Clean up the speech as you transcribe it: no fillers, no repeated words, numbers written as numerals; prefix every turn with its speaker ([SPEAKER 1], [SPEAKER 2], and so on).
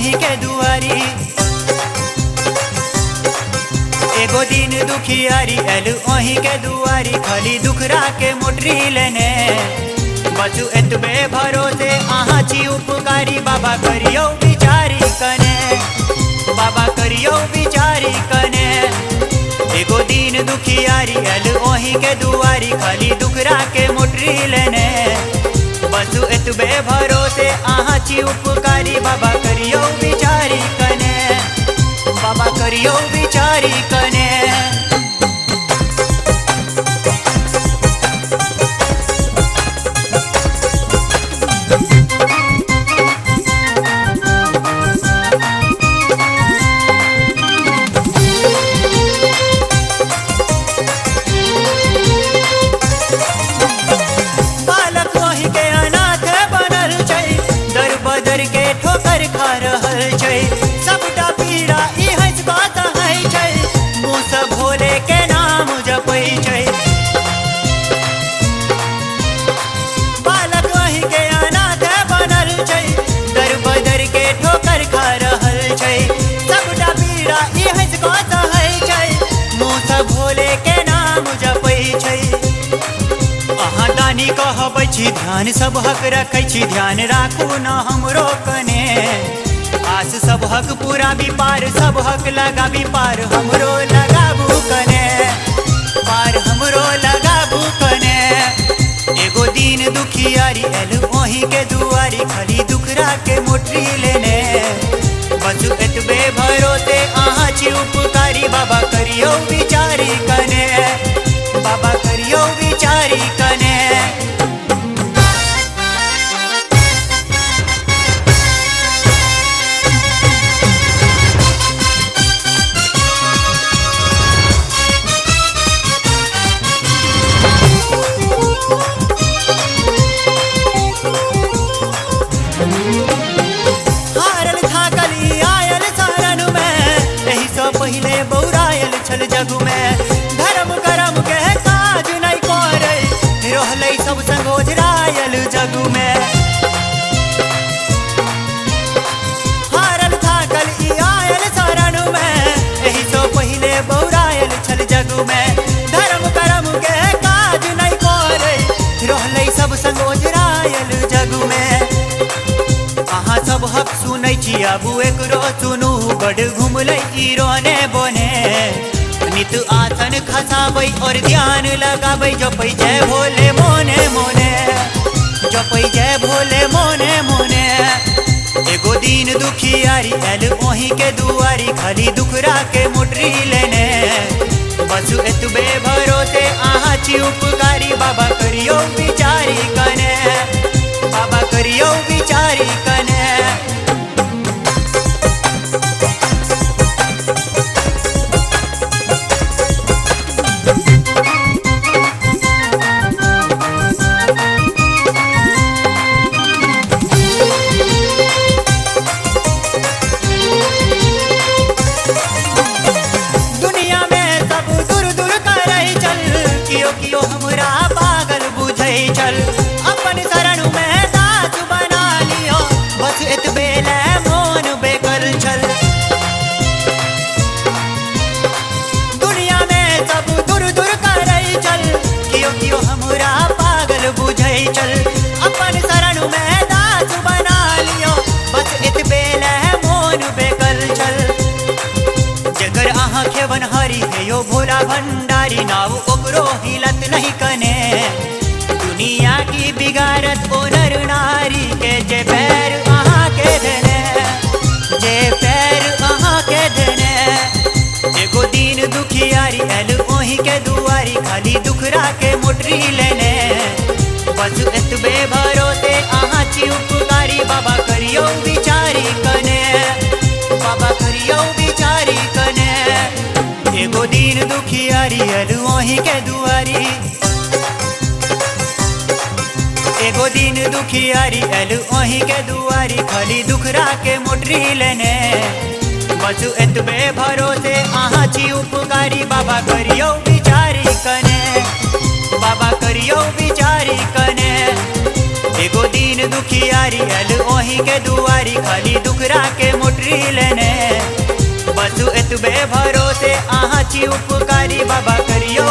[SPEAKER 1] ओही के दुआरी। एगो दिन दुखियारी एलु ओही के दुआरी, खाली दुखरा के मोटरी लेने बसु एतबे भरोसे आहा छी उपकारी। बाबा करियो बिचारी कने, बाबा करियो बिचारी कने। एगो दिन दुखियारी एलु ओही के दुआरी, खाली दुखरा के मोटरी लेने बसु एतबे भरोसे आहा छी उपकारी। बाबा करियो बिचारी कने, बाबा करियो बिचारी कने। बालक ओही के अनाथ बनल छै, दर बदर के ठोकर खा रहल छै। सबटा पीड़ा ई हंस कऽ सहै छै, मुँह से भोले के नाम जपै छै। बालक ओही के अनाथ बनल छै, दर बदर के ठोकर खा रहल छै। सबटा पीड़ा ई हंस कऽ सहै छै, मुँह से भोले के नाम जपै छै। अहाँ दानी कहबै छी ध्यान सबहक रखै छी, ध्यान राखू न हमरो कने। आस सबहक पूरा भी पार, सबहक लगाबी पार, हमरो लगाबू कने, पार हमरो लगाबू कने। एगो दिन दुखियारी एलु ओही के दुआरी, खाली दुखरा के मोटरी लेने बसु एतबे भरोसे आहा छी उपकारी। बाबा करियो बिचारी कने, बाबा करियो बिचारी कने। हारल थाकल ई आयल शरण में, एही सँ पहिले बौरायल छल जग में। धर्म करम के काज नहीं करे, रहलै सब संग ओझरायल जग में। हारल थाकल ई आयल शरण में, एही सँ पहिले बौरायल छल जग में। धर्म करम के काज नहीं करे, रहलै सब संग ओझरायल जग में। अहाँ सब हक सुनै छी आबू एकरो सुनू, बड़ घुमलै ई रोने बोने। नित आसन खसाबै और ध्यान लगाबै, जपै जय भोले मोने मोने, जपै जय भोले मोने मोने। एगो दिन दुखियारी एल ओही के दुआरी, खाली दुखरा के मोटरी लेने बसु एतबे भरोसे आहा छी उपकारी। बाबा करियो बिचारी कने, बाबा करियो बिचारी कने। दुनिया में सब दूर दूर करै चल, कियो कियो हमरा पागल बुझै चल। अपन शरण में दास बना लियो, बस एतबे ले मोन बेकल छल। दुनिया में सब दूर दूर करै चल, कियो कियो हमरा पागल बुझै चल। अपन शरण में दास बना लियो, बस एतबे ले मोन बेकल छल। जगर आहा खेवन हरी है यो भोला भंडारी, नाव ओकरो हिलत नहीं कने। दुनिया की बिगाड़त ओ नर नारी के, जे पैर आहा के देने, जे पैर आहा के देने। एगो दिन दुखियारी एल ओही के दुआरी, खाली दुखरा के मोटरी लेने बस एतबे भरोसे आहा छी उपकारी। बाबा करियो बिचारी कने, बाबा करियो बिचारी कने। एगो दिन दुखियारी एल ओही के दुआरी, एगो दिन दुखियारी एल ओही के दुआरी, खाली दुखरा के मोटरी लेने बस एतबे भरोसे आहा छी उपकारी। बाबा करियो बिचारी कने, बाबा करियो बिचारी कने। एगो दिन दुखियारी अल ओही के दुआरी खाली दुखरा के मोटरी लेने बसु एतबे भरोसे आहा छी उपकारी बाबा करियो